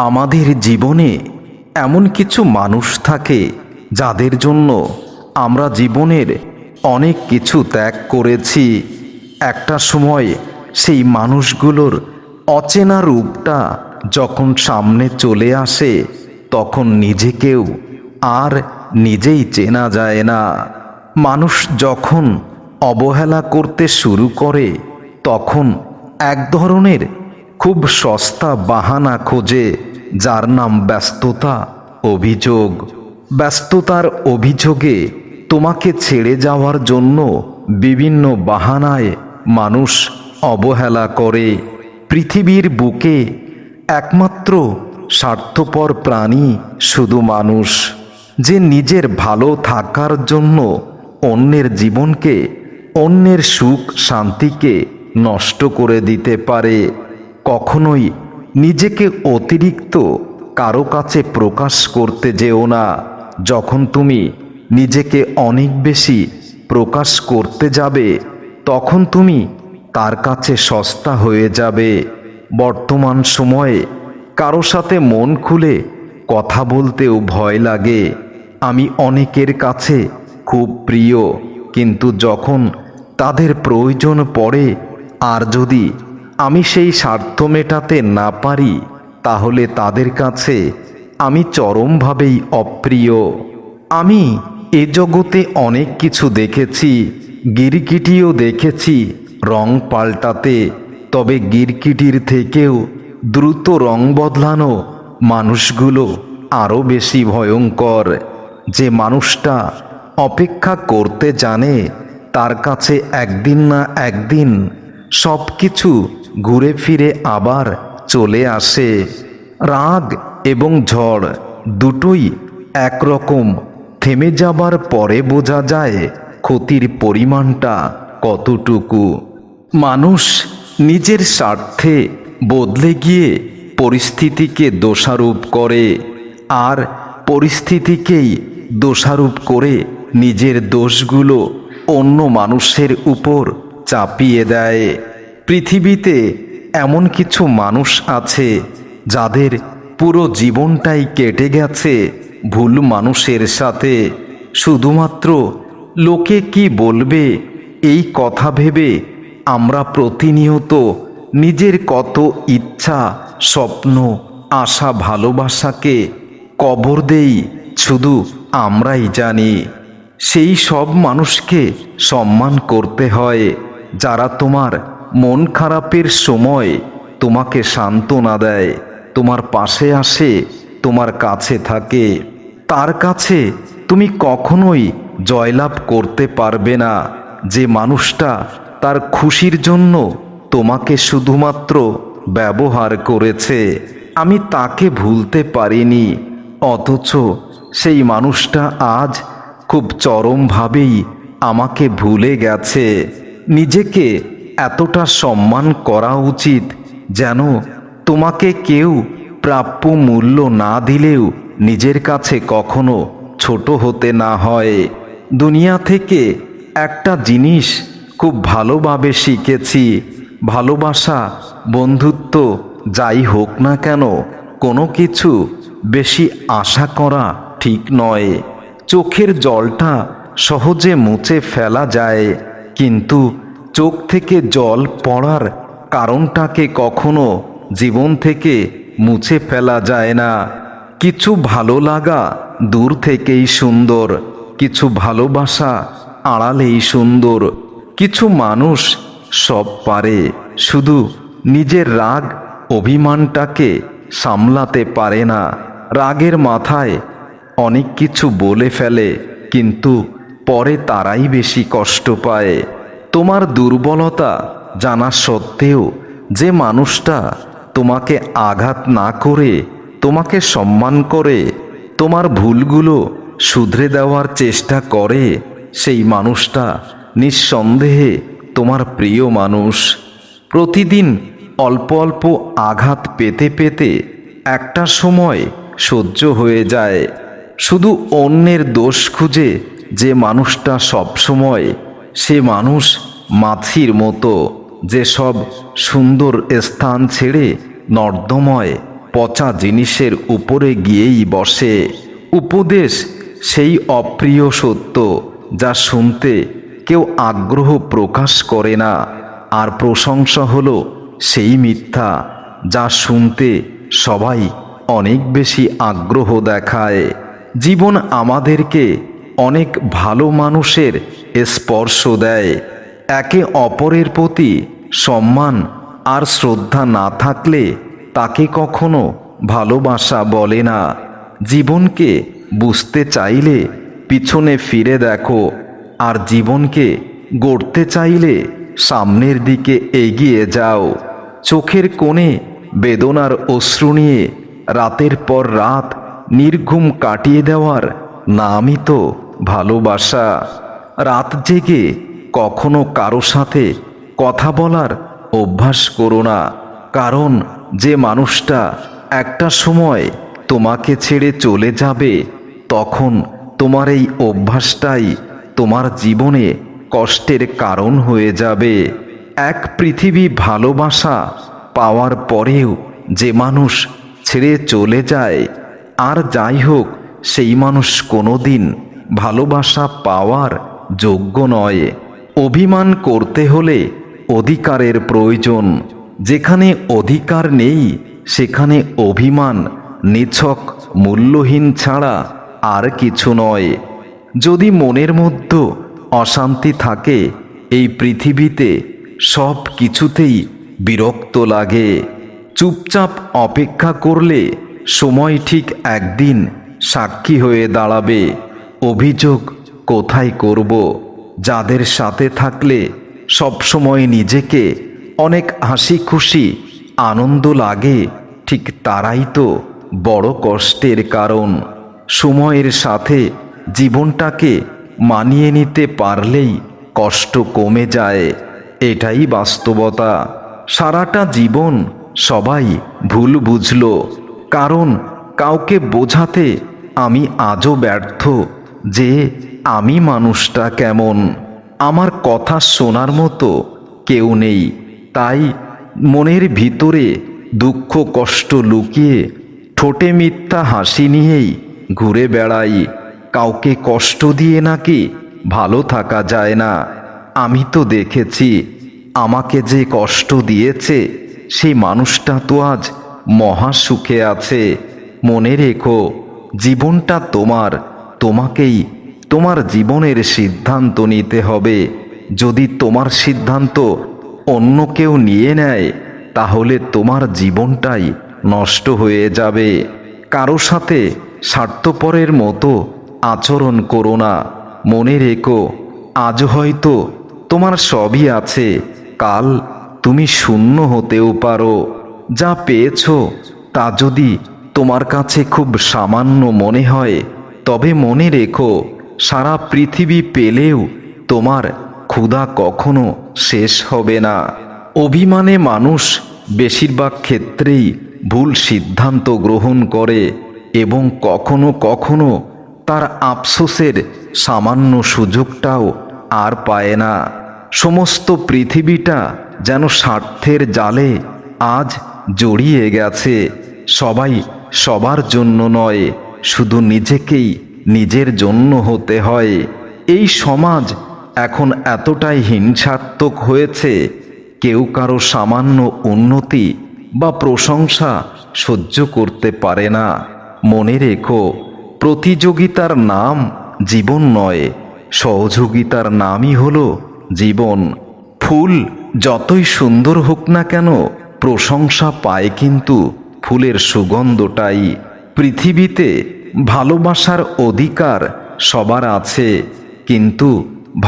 আমাদের জীবনে এমন কিছু মানুষ থাকে যাদের জন্য আমরা জীবনের অনেক কিছু ত্যাগ করেছি। একটা সময় সেই মানুষগুলোর অচেনা রূপটা যখন সামনে চলে আসে তখন নিজেকেও আর নিজেই চেনা যায় না। মানুষ যখন অবহেলা করতে শুরু করে তখন এক ধরনের খুব সস্তা বাহানা খোঁজে, যার নাম ব্যস্ততা, অভিযোগ। ব্যস্ততার অভিযোগে তোমাকে ছেড়ে যাওয়ার জন্য বিভিন্ন বাহানায় মানুষ অবহেলা করে। পৃথিবীর বুকে একমাত্র স্বার্থপর প্রাণী শুধু মানুষ, যে নিজের ভালো থাকার জন্য অন্যের জীবনকে, অন্যের সুখ শান্তিকে নষ্ট করে দিতে পারে। কখনোই নিজেকে অতিরিক্ত কারো কাছে প্রকাশ করতে যেও না। যখন তুমি নিজেকে অনেক বেশি প্রকাশ করতে যাবে তখন তুমি তার কাছে সস্তা হয়ে যাবে। বর্তমান সময়ে কারো সাথে মন খুলে কথা বলতেও ভয় লাগে। আমি অনেকের কাছে খুব প্রিয়, কিন্তু যখন তাদের প্রয়োজন পড়ে আর যদি আমি সেই স্বার্থ মেটাতে না পারি তাহলে তাদের কাছে আমি চরমভাবেই অপ্রিয়। আমি এ জগতে অনেক কিছু দেখেছি, গিরগিটিও দেখেছি রং পাল্টাতে। তবে গিরগিটির থেকেও দ্রুত রং বদলানো মানুষগুলো আরও বেশি ভয়ঙ্কর। যে মানুষটা অপেক্ষা করতে জানে তার কাছে একদিন না একদিন সব কিছু ঘুরে ফিরে আবার চলে আসে। রাগ এবং ঝড় দুটোই একরকম, থেমে যাবার পরে বোঝা যায় ক্ষতির পরিমাণটা কতটুকু। মানুষ নিজের স্বার্থে বদলে গিয়ে পরিস্থিতিকে দোষারোপ করে, আর পরিস্থিতিকেই দোষারোপ করে নিজের দোষগুলো অন্য মানুষের উপর চাপিয়ে দেয়। পৃথিবীতে এমন কিছু মানুষ আছে যাদের পুরো জীবনটাই কেটে গেছে ভুল মানুষের সাথে। শুধুমাত্র লোকে কি বলবে এই কথা ভেবে আমরা প্রতিনিয়ত নিজের কত ইচ্ছা, স্বপ্ন, আশা, ভালোবাসাকে কবর দেই শুধু আমরাই জানি। সেই সব মানুষকে সম্মান করতে হয় যারা তোমার মন খারাপের সময় তোমাকে সান্ত্বনা দেয়, তোমার পাশে আসে, তোমার কাছে থাকে। তার কাছে তুমি কখনোই জয়লাভ করতে পারবে না যে মানুষটা তার খুশির জন্য তোমাকে শুধুমাত্র ব্যবহার করেছে। আমি তাকে ভুলতে পারিনি, অথচ সেই মানুষটা আজ খুব চরমভাবেই আমাকে ভুলে গেছে। নিজেকে এতটা সম্মান করা উচিত যেন তোমাকে কেউ প্রাপ্য মূল্য না দিলেও নিজের কাছে কখনো ছোট হতে না হয়। দুনিয়া থেকে একটা জিনিস খুব ভালোভাবে শিখেছি, ভালোবাসা, বন্ধুত্ব যাই হোক না কেন কোনো কিছু বেশি আশা করা ঠিক নয়। চোখের জলটা সহজে মুছে ফেলা যায়, কিন্তু চোখ থেকে জল পড়ার কারণটাকে কখনো জীবন থেকে মুছে ফেলা যায় না। কিছু ভালো লাগা দূর থেকেই সুন্দর, কিছু ভালোবাসা আড়ালেই সুন্দর। কিছু মানুষ সব পারে, শুধু নিজের রাগ অভিমানটাকে সামলাতে পারে না। রাগের মাথায় অনেক কিছু বলে ফেলে, কিন্তু পরে তারাই বেশি কষ্ট পায়। তোমার দুর্বলতা জানা সত্ত্বেও যে মানুষটা তোমাকে আঘাত না করে তোমাকে সম্মান করে, তোমার ভুলগুলো শুধরে দেওয়ার চেষ্টা করে, সেই মানুষটা নিঃসন্দেহে তোমার প্রিয় মানুষ। প্রতিদিন অল্প অল্প আঘাত পেতে পেতে একটা সময় সহ্য হয়ে যায়। শুধু অন্যের দোষ খুঁজে যে মানুষটা সব সময়, সে মানুষ মাছির মতো, যে সব সুন্দর স্থান ছেড়ে নর্দমায় পচা জিনিসের উপরে গিয়েই বসে। উপদেশ সেই অপ্রিয় সত্য যা শুনতে কেউ আগ্রহ প্রকাশ করে না, আর প্রশংসা হলো সেই মিথ্যা যা শুনতে সবাই অনেক বেশি আগ্রহ দেখায়। জীবন আমাদেরকে অনেক ভালো মানুষের স্পর্শ দেয়। একে অপরের প্রতি সম্মান আর শ্রদ্ধা না থাকলে তাকে কখনো ভালোবাসা বলে না। জীবনকে বুঝতে চাইলে পিছনে ফিরে দেখো, আর জীবনকে গড়তে চাইলে সামনের দিকে এগিয়ে যাও। চোখের কোণে বেদনার অশ্রু নিয়ে রাতের পর রাত নির্ঘুম কাটিয়ে দেওয়ার নামই তো ভালোবাসা। রাত জেগে কখনো কারো সাথে কথা বলার অভ্যাস করো না, কারণ যে মানুষটা একটা সময় তোমাকে ছেড়ে চলে যাবে, তখন তোমার এই অভ্যাসটাই তোমার জীবনে কষ্টের কারণ হয়ে যাবে। এক পৃথিবী ভালোবাসা পাওয়ার পরেও যে মানুষ ছেড়ে চলে যায়, আর যাই হোক সেই মানুষ কোনোদিন ভালোবাসা পাওয়ার যোগ্য নয়। অভিমান করতে হলে অধিকারের প্রয়োজন। যেখানে অধিকার নেই সেখানে অভিমান নিছক মূল্যহীন ছাড়া আর কিছু নয়। যদি মনের মধ্যে অশান্তি থাকে, এই পৃথিবীতে সব কিছুতেই বিরক্ত লাগে। চুপচাপ অপেক্ষা করলে সময় ঠিক একদিন সাক্ষী হয়ে দাঁড়াবে। অভিযোগ কোথায় করব? যাদের সাথে থাকলে সবসময় নিজেকে অনেক হাসি খুশি আনন্দ লাগে, ঠিক তারাই তো বড় কষ্টের কারণ। সময়ের সাথে জীবনটাকে মানিয়ে নিতে পারলেই কষ্ট কমে যায়, এটাই বাস্তবতা। সারাটা জীবন সবাই ভুল বুঝল, কারণ কাউকে বোঝাতে আমি আজও ব্যর্থ যে আমি মানুষটা কেমন। আমার কথা শোনার মতো কেউ নেই, তাই মনের ভিতরে দুঃখ কষ্ট লুকিয়ে ঠোঁটে মিথ্যা হাসি নিয়েই ঘুরে বেড়াই। কাউকে কষ্ট দিয়ে নাকি ভালো থাকা যায় না। আমি তো দেখেছি, আমাকে যে কষ্ট দিয়েছে সেই মানুষটা তো আজ মহা সুখে আছে। মনে রেখো, জীবনটা তোমার, তোমাকেই তোমার জীবনের সিদ্ধান্ত নিতে হবে। যদি তোমার সিদ্ধান্ত অন্য কেউ নিয়ে নেয়, তাহলে তোমার জীবনটাই নষ্ট হয়ে যাবে। কারো সাথে স্বার্থপরের মতো আচরণ করো না। মনে রেখো, আজ হয়তো তোমার সবই আছে, কাল তুমি শূন্য হতেও পারো। যা পেয়েছো তা যদি তোমার কাছে খুব সামান্য মনে হয়, তবে মনে রেখো, সারা পৃথিবী পেলেও তোমার ক্ষুধা কখনো শেষ হবে না। অভিমানে মানুষ বেশিরভাগ ক্ষেত্রেই ভুল সিদ্ধান্ত গ্রহণ করে এবং কখনো কখনো তার আফসোসের সামান্য সুযোগটাও আর পায় না। সমস্ত পৃথিবীটা যেন স্বার্থের জালে আজ জড়িয়ে গেছে। সবাই সবার জন্য নয়, শুধু নিজেকেই নিজের জন্য হতে হয়। এই সমাজ এখন এতটাই হিংসাত্মক হয়েছে, কেউ কারো সামান্য উন্নতি বা প্রশংসা সহ্য করতে পারে না। মনে রেখো, প্রতিযোগিতার নাম জীবন নয়, সহযোগিতার নামই হলো জীবন। ফুল যতই সুন্দর হোক না কেন, প্রশংসা পায় কিন্তু ফুলের সুগন্ধটাই। পৃথিবীতে ভালোবাসার অধিকার সবার আছে, কিন্তু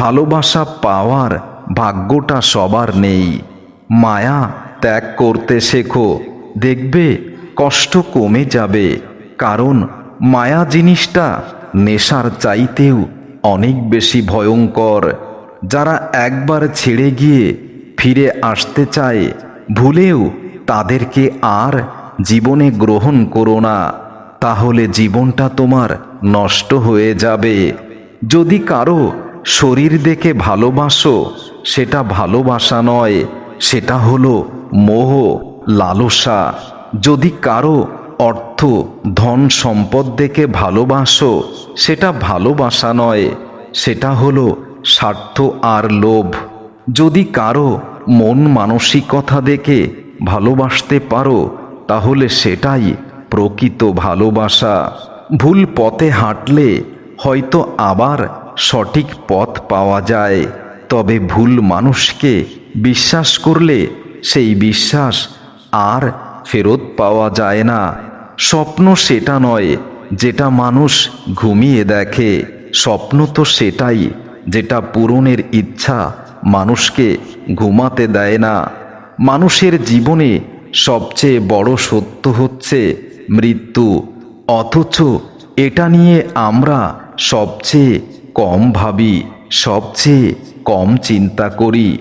ভালোবাসা পাওয়ার ভাগ্যটা সবার নেই। মায়া ত্যাগ করতে শেখো, দেখবে কষ্ট কমে যাবে। কারণ মায়া জিনিসটা নেশার চাইতেও অনেক বেশি ভয়ঙ্কর। যারা একবার ছেড়ে গিয়ে ফিরে আসতে চায়, ভুলেও তাদেরকে আর জীবনে গ্রহণ করো না, তাহলে জীবনটা তোমার নষ্ট হয়ে যাবে। যদি কারো শরীর দেখে ভালোবাসো, সেটা ভালোবাসা নয়, সেটা হলো মোহ, লালসা। যদি কারো অর্থ ধন সম্পদ দেখে ভালোবাসো, সেটা ভালোবাসা নয়, সেটা হলো স্বার্থ আর লোভ। যদি কারো মন মানসিকতা দেখে ভালোবাসতে পারো, তাহলে সেটাই প্রকৃত ভালোবাসা। ভুল পথে হাঁটলে হয়তো আবার সঠিক পথ পাওয়া যায়, তবে ভুল মানুষকে বিশ্বাস করলে সেই বিশ্বাস আর ফেরত পাওয়া যায় না। স্বপ্ন সেটা নয় যেটা মানুষ ঘুমিয়ে দেখে, স্বপ্ন তো সেটাই যেটা পূরণের ইচ্ছা মানুষকে ঘুমাতে দেয় না। মানুষের জীবনে সবচেয়ে বড় সত্য হচ্ছে মৃত্যু, অথচ এটা নিয়ে আমরা সবচেয়ে কম ভাবি, সবচেয়ে কম চিন্তা করি।